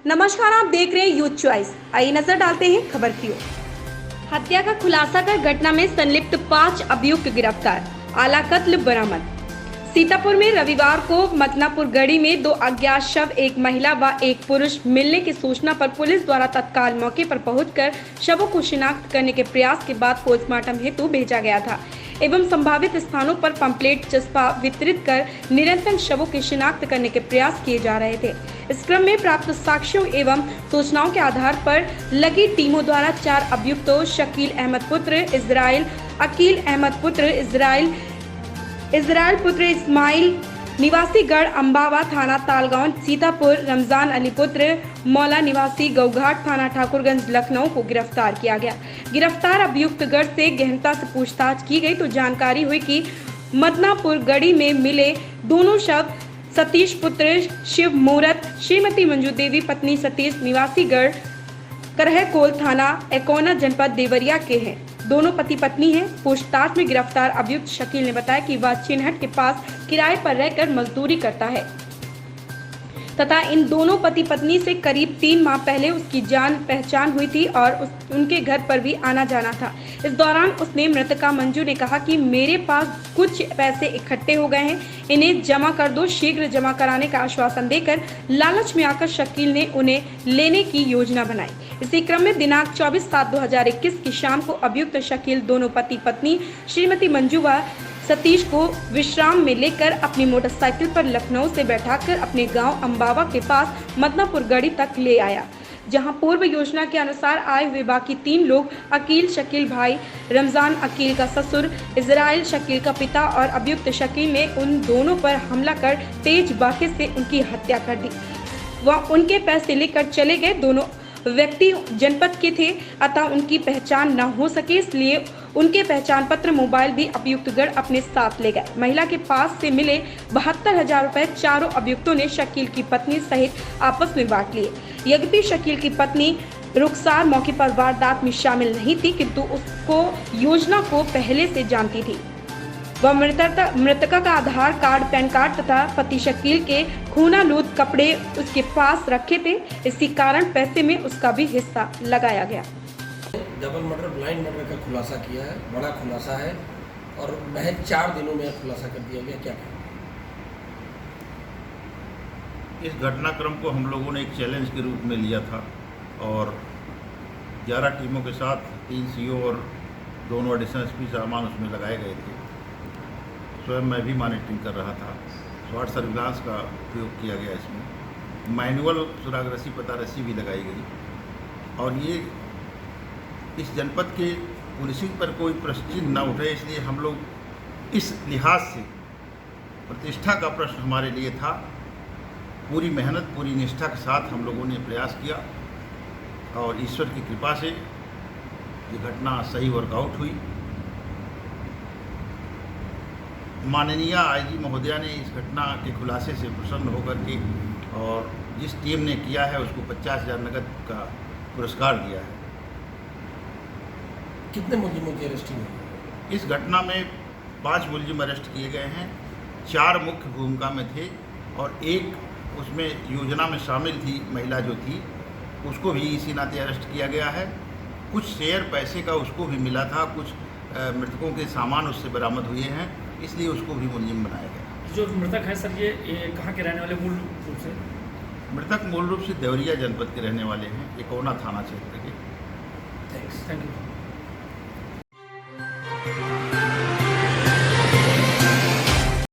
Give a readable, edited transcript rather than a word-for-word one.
नमस्कार, आप देख रहे हैं यूथ चॉइस। आइए नजर डालते हैं खबर की ओर। हत्या का खुलासा कर घटना में संलिप्त 5 अभियुक्त गिरफ्तार, आला कत्ल बरामद। सीतापुर में रविवार को मदनापुर गढ़ी में 2 अज्ञात शव, एक महिला व एक पुरुष मिलने की सूचना पर पुलिस द्वारा तत्काल मौके पर पहुंचकर शवों को शिनाख्त करने के प्रयास के बाद पोस्टमार्टम हेतु भेजा गया था एवं संभावित स्थानों पर पंपलेट चस्पा वितरित कर निरंतर शवों की शिनाख्त करने के प्रयास किए जा रहे थे। इस क्रम में प्राप्त साक्ष्यों एवं सूचनाओं के आधार पर लगी टीमों द्वारा 4 अभियुक्तों शकील अहमद पुत्र इजराइल, अकील अहमद पुत्र इजराइल पुत्र इस्माइल निवासी गढ़ अम्बावा थाना तालगांव, सीतापुर रमजान अली पुत्र मौला निवासी गौघाट थाना ठाकुरगंज लखनऊ को गिरफ्तार किया गया। गिरफ्तार अभियुक्त गढ़ से गहनता से पूछताछ की गई तो जानकारी हुई कि मदनापुर गढ़ी में मिले दोनों शव सतीश पुत्र शिव मूरत, श्रीमती मंजू देवी पत्नी सतीश निवासी गढ़ करहकोल थाना एकोना जनपद देवरिया के हैं। दोनों पति पत्नी हैं। पूछताछ में गिरफ्तार अभियुक्त शकील ने बताया कि वह चिन्हट के पास किराए पर रहकर मजदूरी करता है तथा इन दोनों पति पत्नी से करीब 3 माह पहले उसकी जान पहचान हुई थी और उनके घर पर भी आना जाना था। इस दौरान उसने मृतका मंजू ने कहा कि मेरे पास कुछ पैसे इकट्ठे हो गए हैं, इन्हें जमा कर दो। शीघ्र जमा कराने का आश्वासन देकर लालच में आकर शकील ने उन्हें लेने की योजना बनाई। इसी क्रम में दिनांक 24/7/2021 की शाम को अभियुक्त शकील दोनों पति पत्नी श्रीमती मंजू व सतीश को विश्राम में लेकर अपनी मोटरसाइकिल पर लखनऊ से बैठाकर अपने गांव अम्बावा के पास मदनापुर गढ़ी तक ले आया, जहां पूर्व योजना के अनुसार आए हुए बाकी 3 लोग अकील शकील भाई, रमजान अकील का ससुर, इजराइल शकील का पिता और अभियुक्त शकील ने उन दोनों पर हमला कर तेज बाके से उनकी हत्या कर दी। वह उनके पैसे लेकर चले गए। दोनों व्यक्ति जनपद के थे अतः उनकी पहचान न हो सके, इसलिए उनके पहचान पत्र, मोबाइल भी अभियुक्तगण अपने साथ ले गए। महिला के पास से मिले 72,000 रुपए चारों अभियुक्तों ने शकील की पत्नी सहित आपस में बांट लिए। यद्यपि शकील की पत्नी रुखसार मौके पर वारदात में शामिल नहीं थी, किंतु उसको योजना को पहले से जानती थी। वह मृतका का आधार कार्ड, पैन कार्ड तथा पति शकील के खूनालूद कपड़े उसके पास रखे थे। इसी कारण पैसे में उसका भी हिस्सा लगाया गया। डबल मर्डर, ब्लाइंड मर्डर का खुलासा किया है, बड़ा खुलासा है और महज 4 दिनों में खुलासा कर दिया गया। क्या कहें? इस घटनाक्रम को हम लोगों ने एक चैलेंज के रूप में लिया था और 11 टीमों के साथ 3 सीओ और 2 एडिशनल एसपी सामान उसमें लगाए गए थे। स्वयं मैं भी मॉनिटरिंग कर रहा था। स्वाट सर्विलांस का उपयोग किया गया। इसमें मैनुअल सुराग रस्सी, पता रस्सी भी लगाई गई और ये इस जनपद के पुलिसिंग पर कोई प्रश्न चिन्ह न उठे, इसलिए हम लोग इस लिहाज से प्रतिष्ठा का प्रश्न हमारे लिए था। पूरी मेहनत, पूरी निष्ठा के साथ हम लोगों ने प्रयास किया और ईश्वर की कृपा से ये घटना सही वर्कआउट हुई। माननीय आईजी महोदया ने इस घटना के खुलासे से प्रसन्न होकर के और जिस टीम ने किया है उसको 50,000 नकद का पुरस्कार दिया है। कितने मुलजिमों की अरेस्टिंग हुई? इस घटना में 5 मुलजिम अरेस्ट किए गए हैं। 4 मुख्य भूमिका में थे और एक उसमें योजना में शामिल थी महिला जो थी, उसको भी इसी नाते अरेस्ट किया गया है। कुछ शेयर पैसे का उसको भी मिला था, कुछ मृतकों के सामान उससे बरामद हुए हैं, इसलिए उसको भी मुलजिम बनाया गया। जो मृतक है सर, ये कहाँ के रहने वाले मूल रूप से? मृतक मूल रूप से देवरिया जनपद के रहने वाले हैं, एकोना थाना क्षेत्र के। थैंक्स। Thank you.